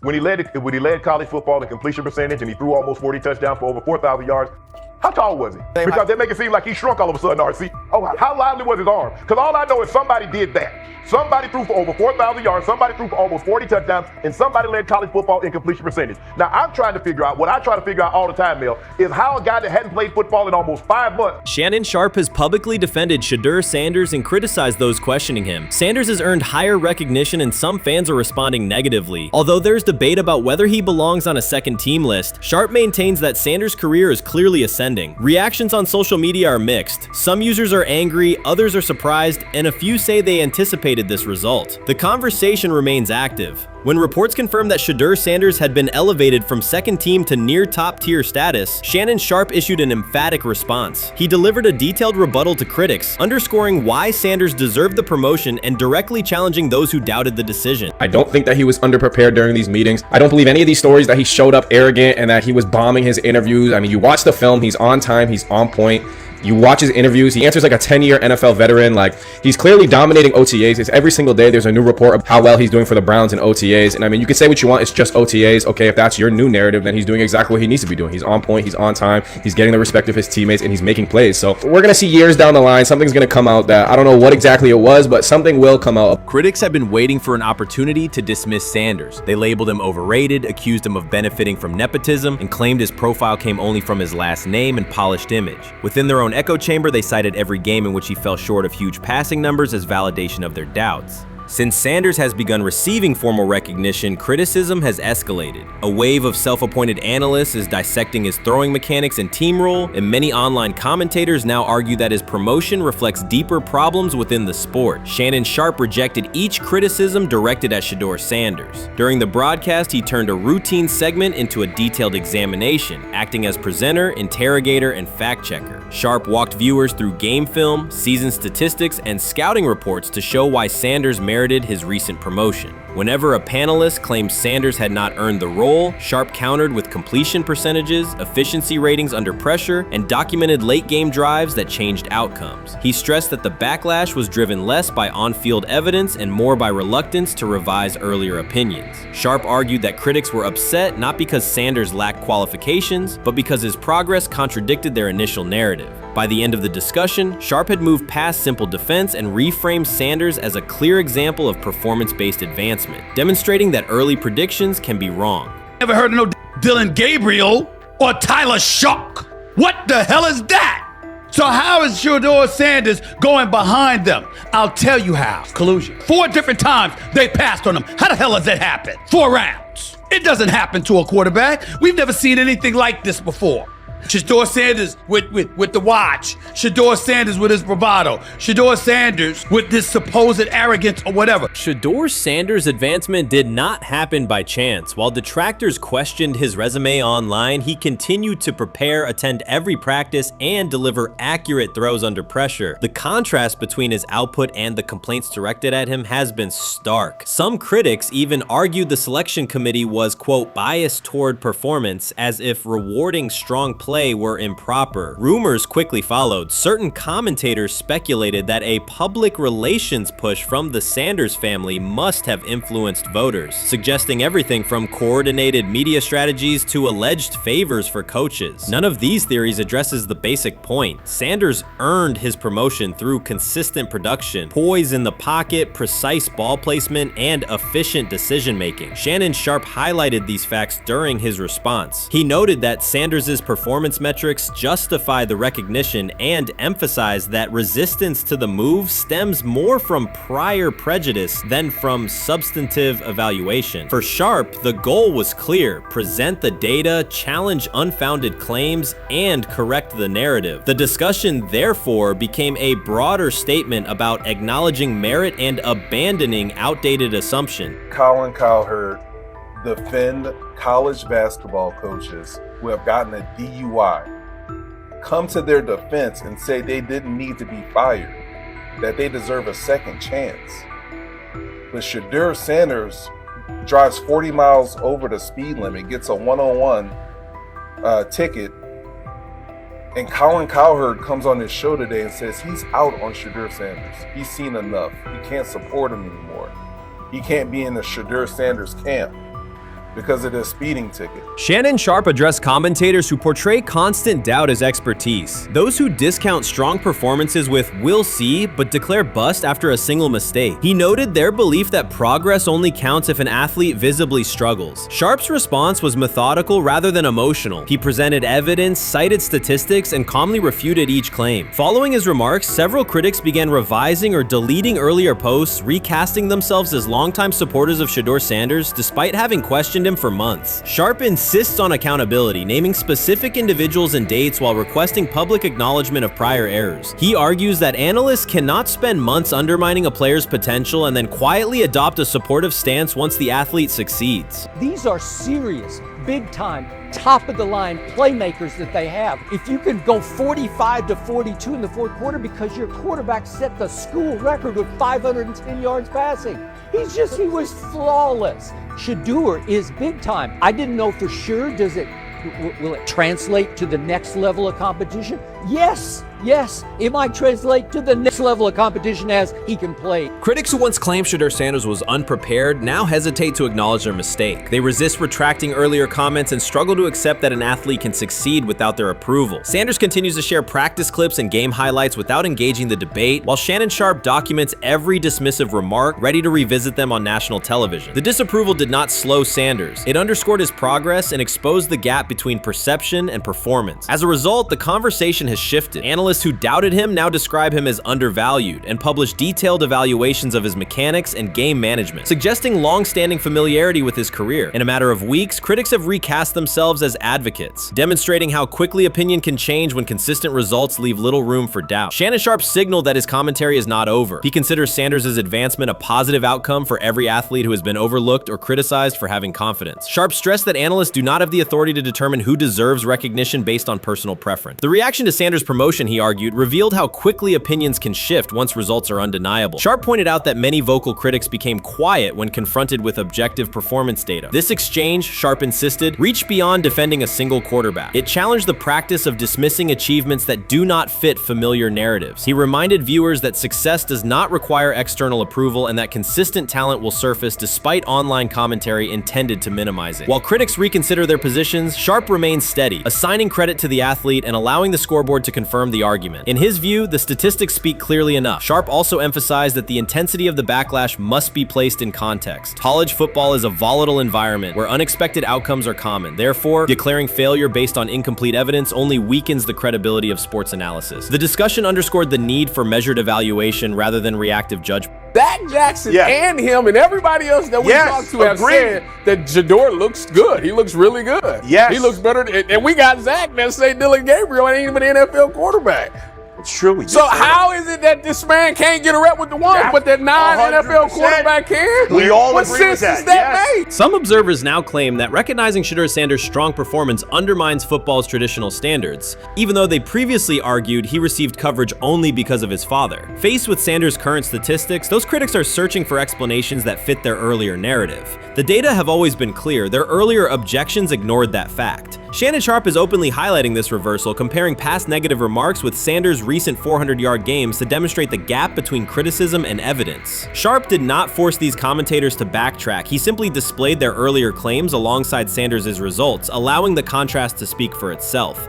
when he led college football in completion percentage and he threw almost 40 touchdowns for over 4,000 yards. How tall was he? Because they make it seem like he shrunk all of a sudden, RC. Oh, how lively was his arm? Because all I know is somebody did that. Somebody threw for over 4,000 yards, somebody threw for almost 40 touchdowns, and somebody led college football in completion percentage. Now, I'm trying to figure out, what I try to figure out all the time, Mel, is how a guy that hadn't played football in almost 5 months. Shannon Sharpe has publicly defended Shedeur Sanders and criticized those questioning him. Sanders has earned higher recognition and some fans are responding negatively. Although there's debate about whether he belongs on a second team list, Sharpe maintains that Sanders' career is clearly ascending. Reactions on social media are mixed. Some users are angry, others are surprised, and a few say they anticipated this result. The conversation remains active. When reports confirmed that Shedeur Sanders had been elevated from second team to near top tier status, Shannon Sharpe issued an emphatic response. He delivered a detailed rebuttal to critics, underscoring why Sanders deserved the promotion and directly challenging those who doubted the decision. I don't think that he was underprepared during these meetings. I don't believe any of these stories that he showed up arrogant and that he was bombing his interviews. I mean, you watch the film, he's on time, he's on point. You watch his interviews, he answers like a 10-year NFL veteran. Like, he's clearly dominating OTAs. It's every single day there's a new report of how well he's doing for the Browns in OTAs. And I mean, you can say what you want, it's just OTAs. Okay, if that's your new narrative, then he's doing exactly what he needs to be doing. He's on point, he's on time, he's getting the respect of his teammates, and he's making plays. So we're gonna see years down the line, something's gonna come out that I don't know what exactly it was, but something will come out. Critics have been waiting for an opportunity to dismiss Sanders. They labeled him overrated, accused him of benefiting from nepotism, and claimed his profile came only from his last name and polished image. Within their own echo chamber, they cited every game in which he fell short of huge passing numbers as validation of their doubts. Since Sanders has begun receiving formal recognition, criticism has escalated. A wave of self-appointed analysts is dissecting his throwing mechanics and team role, and many online commentators now argue that his promotion reflects deeper problems within the sport. Shannon Sharpe rejected each criticism directed at Shedeur Sanders. During the broadcast, he turned a routine segment into a detailed examination, acting as presenter, interrogator, and fact-checker. Sharpe walked viewers through game film, season statistics, and scouting reports to show why Sanders merited his recent promotion. Whenever a panelist claimed Sanders had not earned the role, Sharpe countered with completion percentages, efficiency ratings under pressure, and documented late-game drives that changed outcomes. He stressed that the backlash was driven less by on-field evidence and more by reluctance to revise earlier opinions. Sharpe argued that critics were upset not because Sanders lacked qualifications, but because his progress contradicted their initial narrative. By the end of the discussion, Sharpe had moved past simple defense and reframed Sanders as a clear example of performance-based advancement, demonstrating that early predictions can be wrong. Never heard of no Dylan Gabriel or Tyler Shock. What the hell is that? So how is Shedeur Sanders going behind them? I'll tell you how. Collusion. 4 different times they passed on him. How the hell does that happen? 4 rounds. It doesn't happen to a quarterback. We've never seen anything like this before. Shedeur Sanders with the watch. Shedeur Sanders with his bravado. Shedeur Sanders with this supposed arrogance or whatever. Shedeur Sanders' advancement did not happen by chance. While detractors questioned his resume online, he continued to prepare, attend every practice, and deliver accurate throws under pressure. The contrast between his output and the complaints directed at him has been stark. Some critics even argued the selection committee was, quote, biased toward performance, as if rewarding strong play were improper. Rumors quickly followed. Certain commentators speculated that a public relations push from the Sanders family must have influenced voters, suggesting everything from coordinated media strategies to alleged favors for coaches. None of these theories addresses the basic point. Sanders earned his promotion through consistent production, poise in the pocket, precise ball placement, and efficient decision-making. Shannon Sharpe highlighted these facts during his response. He noted that Sanders' performance metrics justify the recognition and emphasize that resistance to the move stems more from prior prejudice than from substantive evaluation. For Sharpe, the goal was clear: present the data, challenge unfounded claims, and correct the narrative. The discussion therefore became a broader statement about acknowledging merit and abandoning outdated assumption. Colin Cowherd defend college basketball coaches who have gotten a DUI, come to their defense and say they didn't need to be fired, that they deserve a second chance. But Shedeur Sanders drives 40 miles over the speed limit, gets a one-on-one ticket, and Colin Cowherd comes on his show today and says he's out on Shedeur Sanders. He's seen enough. He can't support him anymore. He can't be in the Shedeur Sanders camp. because of their speeding ticket. Shannon Sharpe addressed commentators who portray constant doubt as expertise. Those who discount strong performances with "we'll see" but declare bust after a single mistake. He noted their belief that progress only counts if an athlete visibly struggles. Sharpe's response was methodical rather than emotional. He presented evidence, cited statistics, and calmly refuted each claim. Following his remarks, several critics began revising or deleting earlier posts, recasting themselves as longtime supporters of Shedeur Sanders despite having questioned him for months. Sharpe insists on accountability, naming specific individuals and dates while requesting public acknowledgement of prior errors. He argues that analysts cannot spend months undermining a player's potential and then quietly adopt a supportive stance once the athlete succeeds. These are serious, big-time, top-of-the-line playmakers that they have. If you can go 45-42 in the fourth quarter because your quarterback set the school record with 510 yards passing. He was flawless. Shedeur is big time. I didn't know for sure, will it translate to the next level of competition? Yes, it might translate to the next level of competition as he can play. Critics who once claimed Shedeur Sanders was unprepared now hesitate to acknowledge their mistake. They resist retracting earlier comments and struggle to accept that an athlete can succeed without their approval. Sanders continues to share practice clips and game highlights without engaging the debate, while Shannon Sharpe documents every dismissive remark, ready to revisit them on national television. The disapproval did not slow Sanders. It underscored his progress and exposed the gap between perception and performance. As a result, the conversation has shifted. Analysts who doubted him now describe him as undervalued and publish detailed evaluations of his mechanics and game management, suggesting long-standing familiarity with his career. In a matter of weeks, critics have recast themselves as advocates, demonstrating how quickly opinion can change when consistent results leave little room for doubt. Shannon Sharpe signaled that his commentary is not over. He considers Sanders' advancement a positive outcome for every athlete who has been overlooked or criticized for having confidence. Sharpe stressed that analysts do not have the authority to determine who deserves recognition based on personal preference. The reaction to Sanders' promotion, he argued, revealed how quickly opinions can shift once results are undeniable. Sharpe pointed out that many vocal critics became quiet when confronted with objective performance data. This exchange, Sharpe insisted, reached beyond defending a single quarterback. It challenged the practice of dismissing achievements that do not fit familiar narratives. He reminded viewers that success does not require external approval and that consistent talent will surface despite online commentary intended to minimize it. While critics reconsider their positions, Sharpe remains steady, assigning credit to the athlete and allowing the scoreboard to confirm the argument. In his view, the statistics speak clearly enough. Sharpe also emphasized that the intensity of the backlash must be placed in context. College football is a volatile environment where unexpected outcomes are common. Therefore, declaring failure based on incomplete evidence only weakens the credibility of sports analysis. The discussion underscored the need for measured evaluation rather than reactive judgment. Dak Jackson and him and everybody else that we talked to have said that Shedeur looks good. He looks really good. Yes. He looks better. And we got Zach that say Dylan Gabriel ain't even an NFL quarterback. It's true. So how is it that this man can't get a rep with the ones, but that non-NFL quarterback can? We all what agree with sense that. does that make? Some observers now claim that recognizing Shedeur Sanders' strong performance undermines football's traditional standards, even though they previously argued he received coverage only because of his father. Faced with Sanders' current statistics, those critics are searching for explanations that fit their earlier narrative. The data have always been clear. Their earlier objections ignored that fact. Shannon Sharpe is openly highlighting this reversal, comparing past negative remarks with Sanders' recent 400-yard games to demonstrate the gap between criticism and evidence. Sharpe did not force these commentators to backtrack. He simply displayed their earlier claims alongside Sanders' results, allowing the contrast to speak for itself.